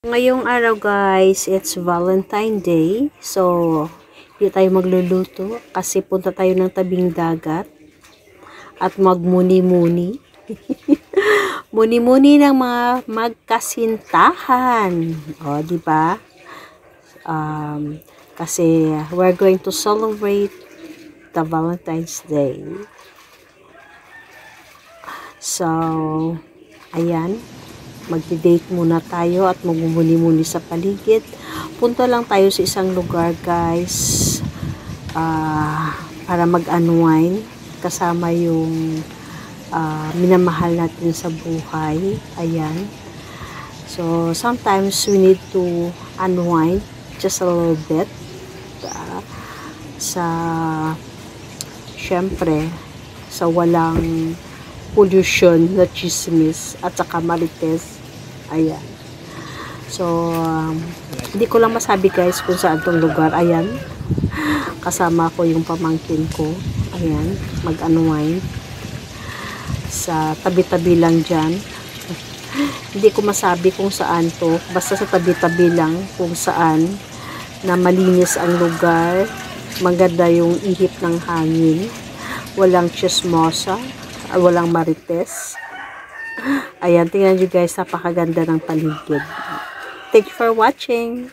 Ngayong araw guys, it's Valentine Day. So, hindi tayo magluluto kasi punta tayo ng tabing dagat at magmuni-muni. Muni-muni ng mga magkasintahan. O, di ba? Kasi we're going to celebrate the Valentine's Day. So, ayan. Magdi-date muna tayo at magmumuni-muni sa paligid. Punta lang tayo sa isang lugar guys para mag-unwind kasama yung minamahal natin sa buhay. Ayan. So, sometimes we need to unwind just a little bit syempre sa walang pollution na chismis at saka marites. Ayan. So, hindi ko lang masabi guys kung saan tong lugar. Ayan. Kasama ko yung pamangkin ko. Ayan. Mag-unwind. Sa tabi-tabi lang dyan. Hindi ko masabi kung saan to. Basta sa tabi-tabi lang kung saan na malinis ang lugar. Maganda yung ihip ng hangin. Walang chismosa. Walang marites. Ayan, tingnan nyo guys, napakaganda ng paligid. Thank you for watching.